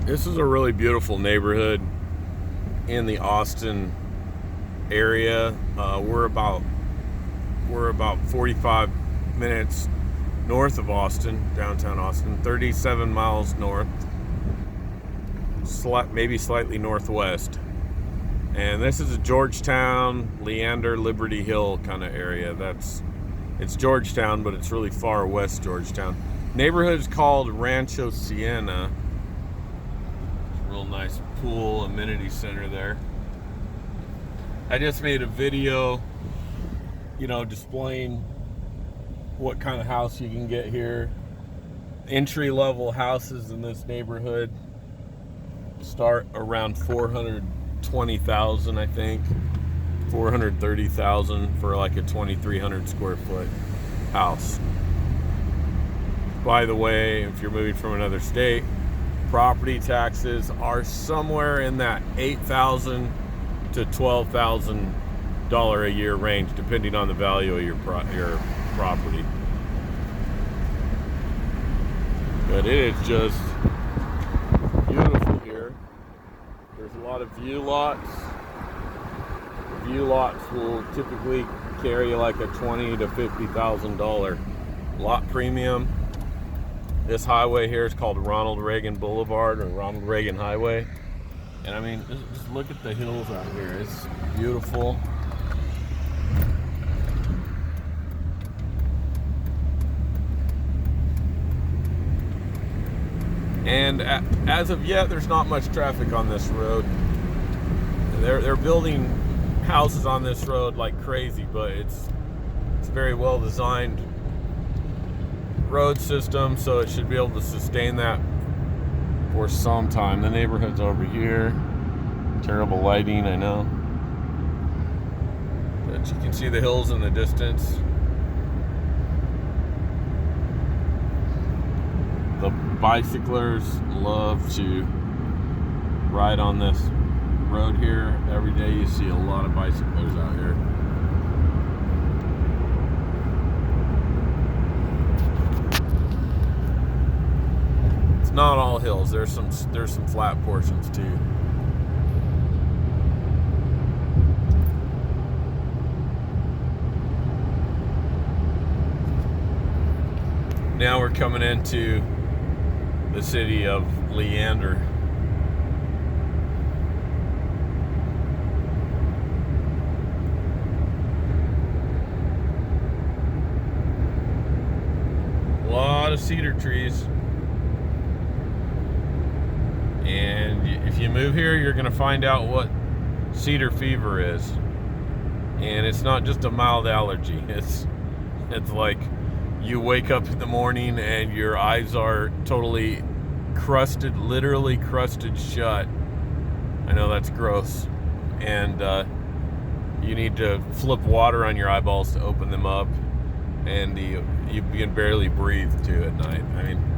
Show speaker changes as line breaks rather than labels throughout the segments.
This is a really beautiful neighborhood in the Austin area. We're about 45 minutes north of Austin, downtown Austin, 37 miles north, maybe slightly northwest. And this is a Georgetown, Leander, Liberty Hill kind of area. It's Georgetown, but it's really far west Georgetown. Neighborhood is called Rancho, Sienna. Real nice pool, amenity center there. I just made a video, displaying what kind of house you can get here. Entry-level houses in this neighborhood start around $420,000, I think. $430,000 for like a 2,300 square foot house. By the way, if you're moving from another state, property taxes are somewhere in that $8,000 to $12,000 a year range, depending on the value of your property. But it is just beautiful here. There's a lot of view lots. View lots will typically carry like a $20,000 to $50,000 lot premium. This highway here is called Ronald Reagan Boulevard or Ronald Reagan Highway. And I mean, just look at the hills out here. It's beautiful. And as of yet, there's not much traffic on this road. They're building houses on this road like crazy, but it's very well designed road system, so it should be able to sustain that for some time. The neighborhood's over here. Terrible lighting, I know, but you can see the hills in the distance. The bicyclers love to ride on this road here. Every day you see a lot of bicyclers out here. Not all hills. There's some flat portions too. Now we're coming into the city of Leander. A lot of cedar trees. And if you move here, you're going to find out what cedar fever is. And it's not just a mild allergy. It's like you wake up in the morning and your eyes are totally crusted, literally crusted shut. I know that's gross. And you need to flip water on your eyeballs to open them up. And you can barely breathe too at night. I mean,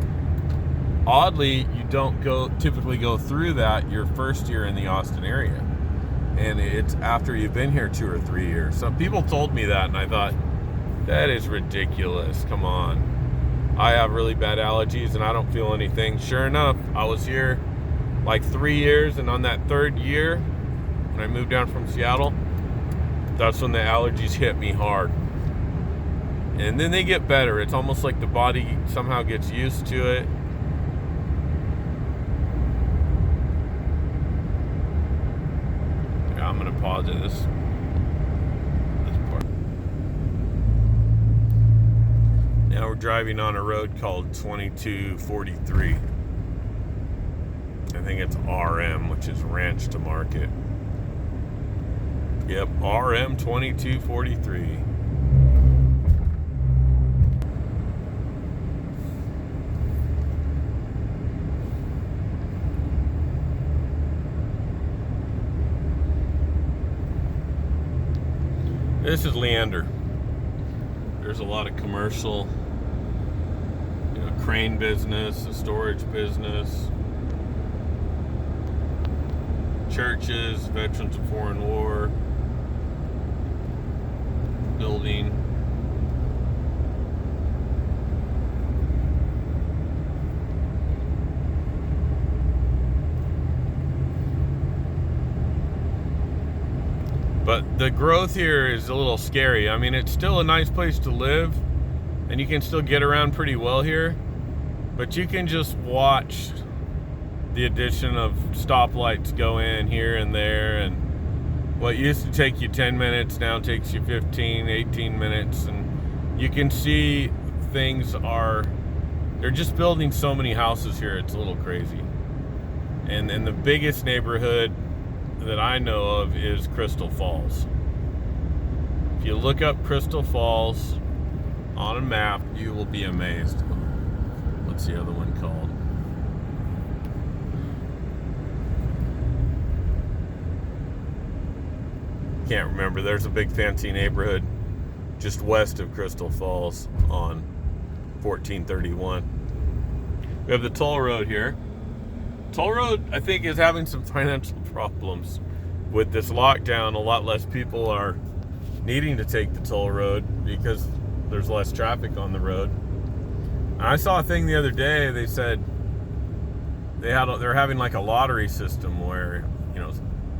oddly, you don't typically go through that your first year in the Austin area, and it's after you've been here 2 or 3 years. Some people told me that, and I thought, that is ridiculous. Come on. I have really bad allergies, and I don't feel anything. Sure enough, I was here like 3 years, and on that third year, when I moved down from Seattle, that's when the allergies hit me hard. And then they get better. It's almost like the body somehow gets used to it. I'm going to pause at this part. Now we're driving on a road called 2243. I think it's RM, which is Ranch to Market. Yep, RM 2243. This is Leander. There's a lot of commercial, crane business, a storage business, churches, veterans of foreign war, building. But the growth here is a little scary. I mean, it's still a nice place to live, and you can still get around pretty well here, but you can just watch the addition of stoplights go in here and there, and what used to take you 10 minutes now takes you 15, 18 minutes, and you can see they're just building so many houses here, it's a little crazy. And the biggest neighborhood that I know of is Crystal Falls. If you look up Crystal Falls on a map, you will be amazed. What's the other one called? Can't remember. There's a big fancy neighborhood just west of Crystal Falls on 1431. We have the toll road here. Toll road, I think, is having some financial problems with this lockdown. A lot less people are needing to take the toll road because there's less traffic on the road. And I saw a thing the other day. They said they're having like a lottery system where,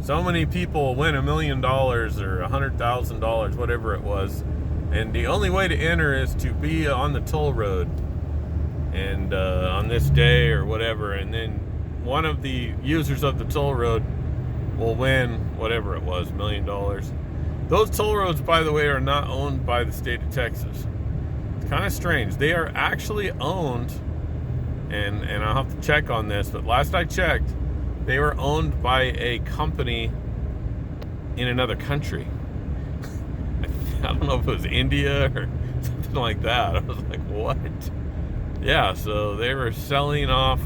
so many people win $1 million or $100,000, whatever it was, and the only way to enter is to be on the toll road and on this day or whatever, and then one of the users of the toll road will win whatever it was, $1 million. Those toll roads, by the way, are not owned by the state of Texas. It's kind of strange. They are actually owned, and I'll have to check on this, but last I checked, they were owned by a company in another country. I don't know if it was India or something like that. I was like, what? Yeah, so they were selling off.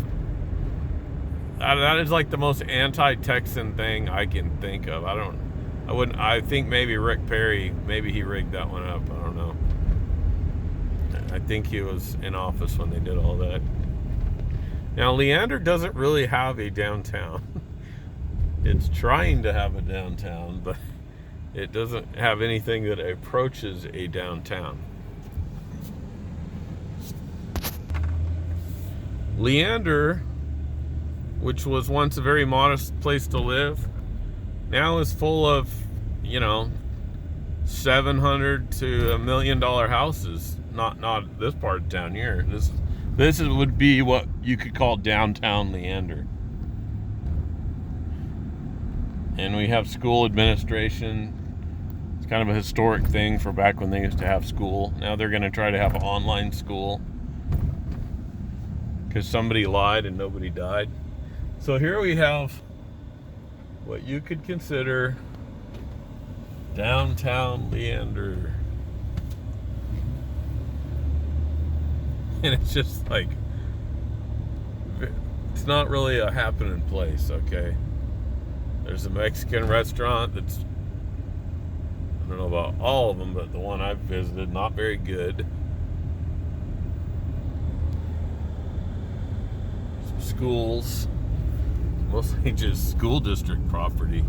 That is like the most anti-Texan thing I can think of. I think maybe Rick Perry, maybe he rigged that one up. I don't know. I think he was in office when they did all that. Now, Leander doesn't really have a downtown. It's trying to have a downtown, but it doesn't have anything that approaches a downtown. Leander, which was once a very modest place to live, now is full of, $700 to $1 million houses. Not this part of town here. This would be what you could call downtown Leander. And we have school administration. It's kind of a historic thing for back when they used to have school. Now they're going to try to have online school because somebody lied and nobody died. So here we have what you could consider downtown Leander. And it's just like, it's not really a happening place, okay? There's a Mexican restaurant that's, I don't know about all of them, but the one I've visited, not very good. Some schools, mostly just school district property.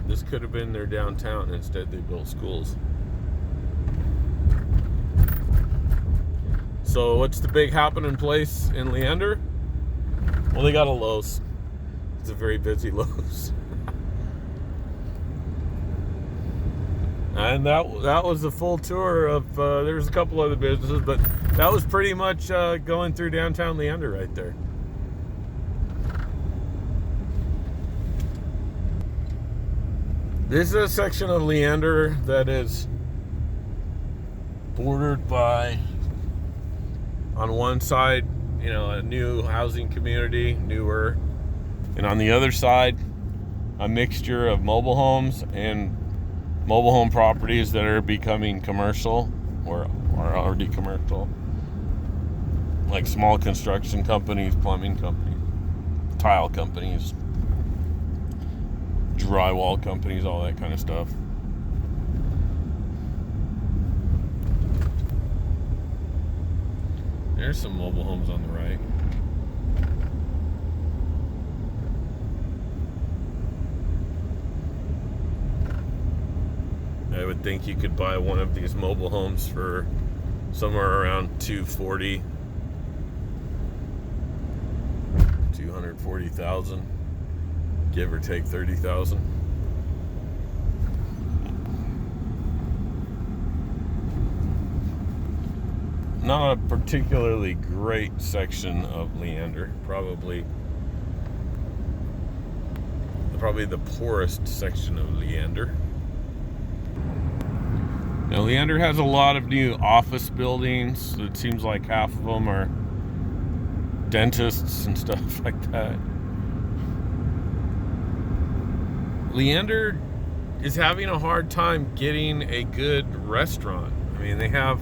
This could have been their downtown. Instead, they built schools. So what's the big happening place in Leander? Well, they got a Lowe's. It's a very busy Lowe's. And that was the full tour of, there's a couple other businesses, but that was pretty much going through downtown Leander right there. This is a section of Leander that is bordered by, on one side, a new housing community, newer, and on the other side, a mixture of mobile homes and mobile home properties that are becoming commercial or are already commercial, like small construction companies, plumbing companies, tile companies, drywall companies, all that kind of stuff. There's some mobile homes on the right. I would think you could buy one of these mobile homes for somewhere around $240,000. give or take 30,000. Not a particularly great section of Leander. Probably the poorest section of Leander. Now, Leander has a lot of new office buildings. It seems like half of them are dentists and stuff like that. Leander is having a hard time getting a good restaurant. I mean, they have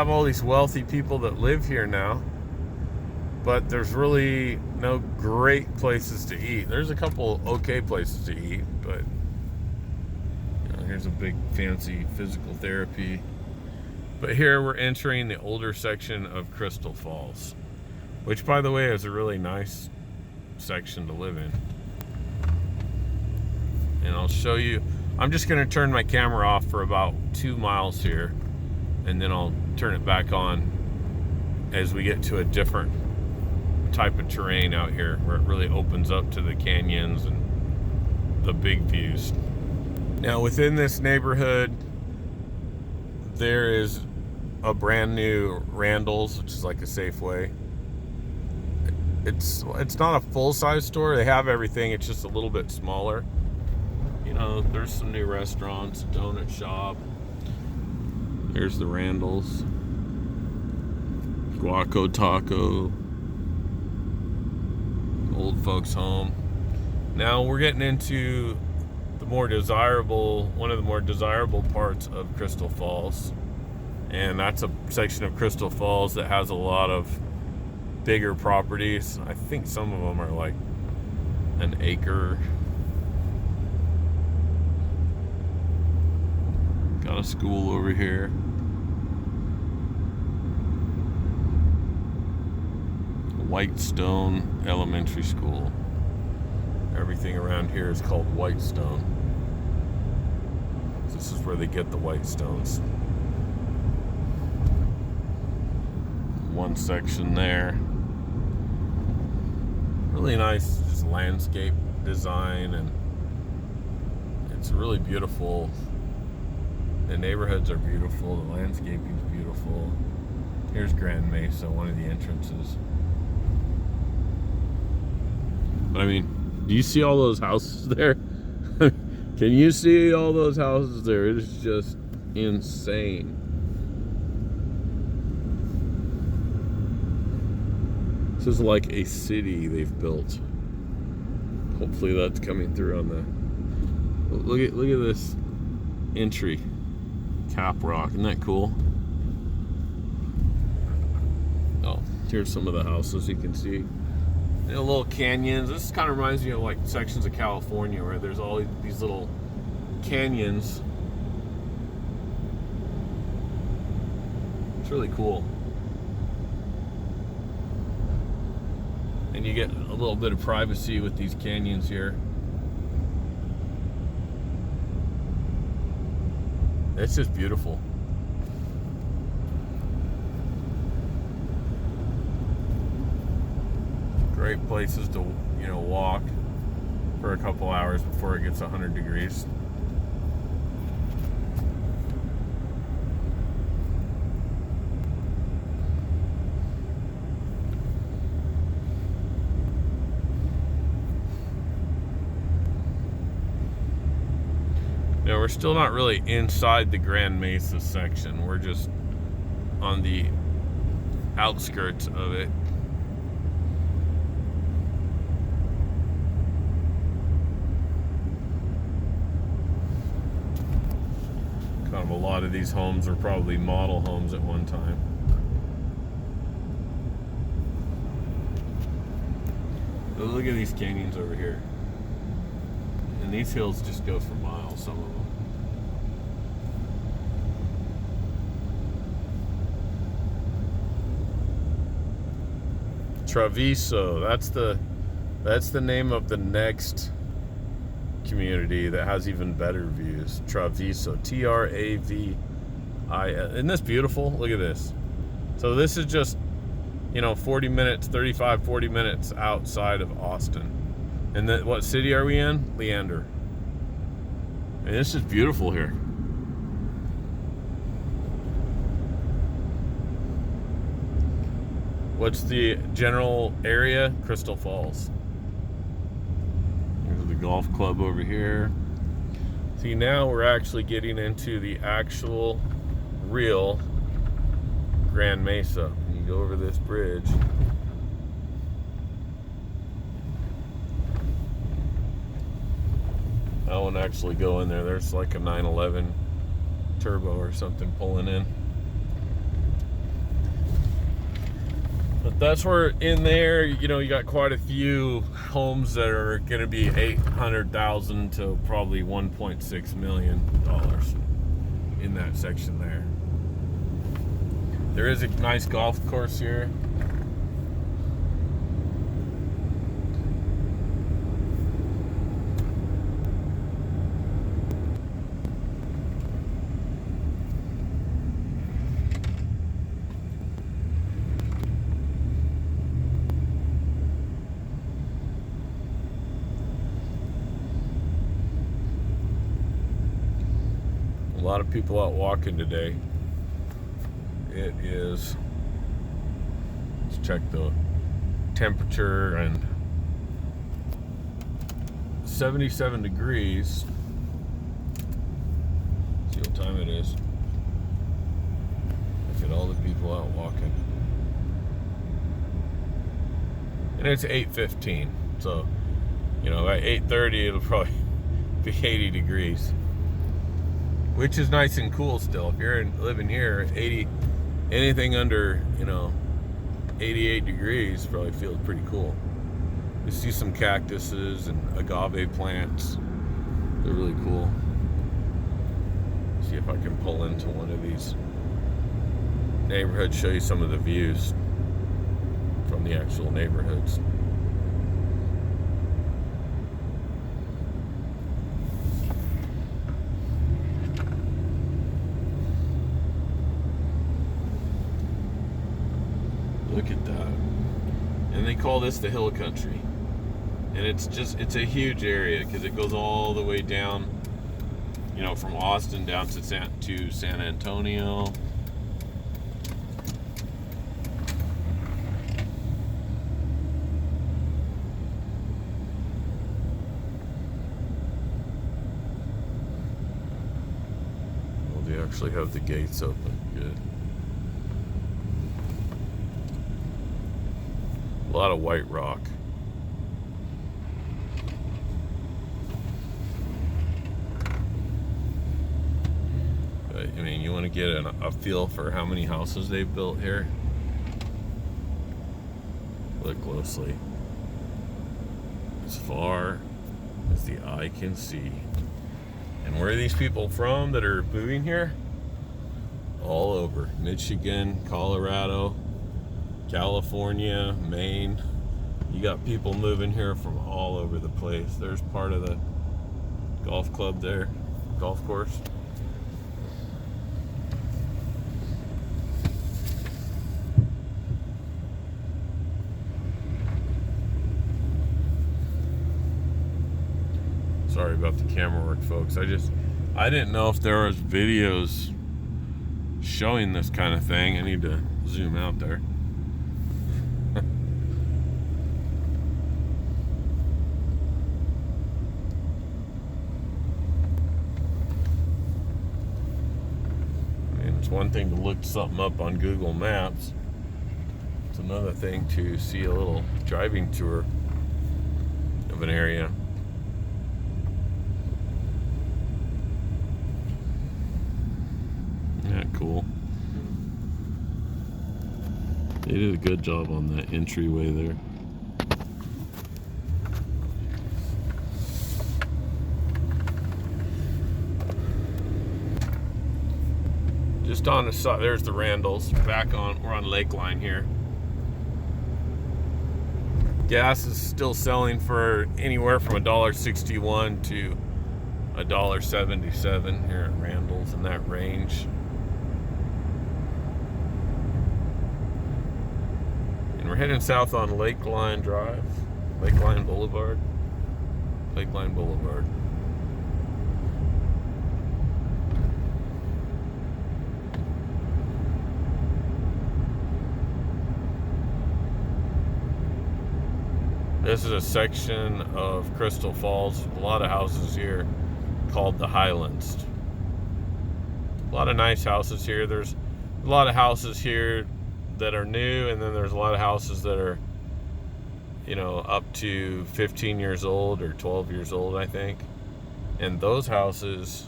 all these wealthy people that live here now, but there's really no great places to eat. There's a couple okay places to eat, but here's a big fancy physical therapy. But here we're entering the older section of Crystal Falls, which, by the way, is a really nice section to live in. And I'll show you. I'm just going to turn my camera off for about 2 miles here, and then I'll turn it back on as we get to a different type of terrain out here where it really opens up to the canyons and the big views. Now, within this neighborhood, there is a brand new Randall's, which is like a Safeway. It's not a full-size store. They have everything. It's just a little bit smaller. You know, there's some new restaurants, donut shop. There's the Randall's. Guaco Taco. Old folks home. Now we're getting into one of the more desirable parts of Crystal Falls. And that's a section of Crystal Falls that has a lot of bigger properties. I think some of them are like an acre. Got a school over here. Whitestone Elementary School. Everything around here is called Whitestone. This is where they get the white stones. One section there. Really nice just landscape design, and it's really beautiful. The neighborhoods are beautiful. The landscaping is beautiful. Here's Grand Mesa, one of the entrances. But I mean, do you see all those houses there? Can you see all those houses there? It is just insane. This is like a city they've built. Hopefully that's coming through on the... Look at this entry. Cap Rock, isn't that cool? Oh, here's some of the houses you can see. You know, little canyons. This kind of reminds me of like sections of California where there's all these little canyons. It's really cool. And you get a little bit of privacy with these canyons here. It's just beautiful. Great places to, walk for a couple hours before it gets 100 degrees. Now, we're still not really inside the Grand Mesa section. We're just on the outskirts of it. Kind of a lot of these homes were probably model homes at one time. But look at these canyons over here. And these hills just go for miles, some of them. Traviso, that's the name of the next community that has even better views. Traviso, Travis. Isn't this beautiful? Look at this. So this is just, 40 minutes outside of Austin. And then what city are we in? Leander. And this is beautiful here. What's the general area? Crystal Falls. There's the golf club over here. See, now we're actually getting into the actual real Grand Mesa. You go over this bridge. I won't actually go in there. There's like a 911 turbo or something pulling in. But that's where in there, you know, you got quite a few homes that are going to be $800,000 to probably $1.6 million in that section there. There is a nice golf course here. A lot of people out walking today. It is, let's check the temperature, and 77 degrees. See what time it is. Look at all the people out walking. And it's 8:15, so, you know, at 8:30 it'll probably be 80 degrees. Which is nice and cool still. If you're living here, 80, anything under, you know, 88 degrees probably feels pretty cool. You see some cactuses and agave plants. They're really cool. See if I can pull into one of these neighborhoods, show you some of the views from the actual neighborhoods. Look at that. And they call this the hill country. And it's a huge area because it goes all the way down, you know, from Austin down to San Antonio. Well, they actually have the gates open. Good. A lot of white rock. But, I mean, you want to get a feel for how many houses they've built here. Look closely. As far as the eye can see. And where are these people from that are moving here? All over. Michigan, Colorado, California, Maine. You got people moving here from all over the place. There's part of the golf club there, golf course. Sorry about the camera work, folks. I didn't know if there was videos showing this kind of thing. I need to zoom out there. It's one thing to look something up on Google Maps. It's another thing to see a little driving tour of an area. Yeah, cool. They did a good job on that entryway there. Just on the side, there's the Randalls. We're on Lakeline here. Gas is still selling for anywhere from $1.61 to $1.77 here at Randalls, in that range. And we're heading south on Lakeline Drive, Lakeline Boulevard. Lakeline Boulevard. This is a section of Crystal Falls. A lot of houses here called the Highlands. A lot of nice houses here. There's a lot of houses here that are new, and then there's a lot of houses that are, you know, up to 15 years old or 12 years old, I think. And those houses,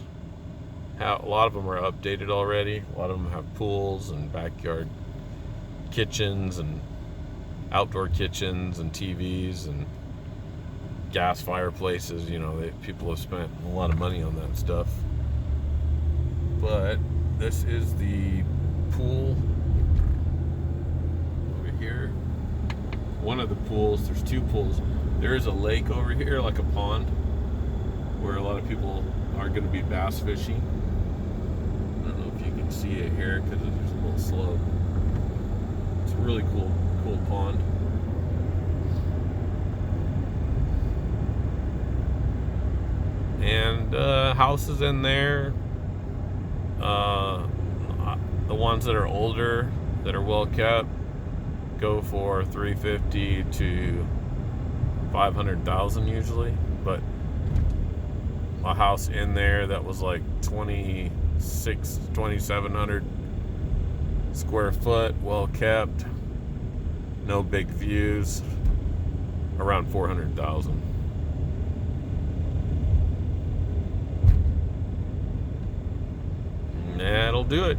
a lot of them are updated already. A lot of them have pools and backyard kitchens and outdoor kitchens and TVs and gas fireplaces. You know, people have spent a lot of money on that stuff. But this is the pool over here. One of the pools, there's two pools. There is a lake over here, like a pond, where a lot of people are going to be bass fishing. I don't know if you can see it here because it's a little slow. It's a really cool pond. And houses in there, the ones that are older, that are well kept, go for $350,000 to $500,000 usually. But a house in there that was like 2,700 square foot, well kept, no big views, around $400,000. That'll do it.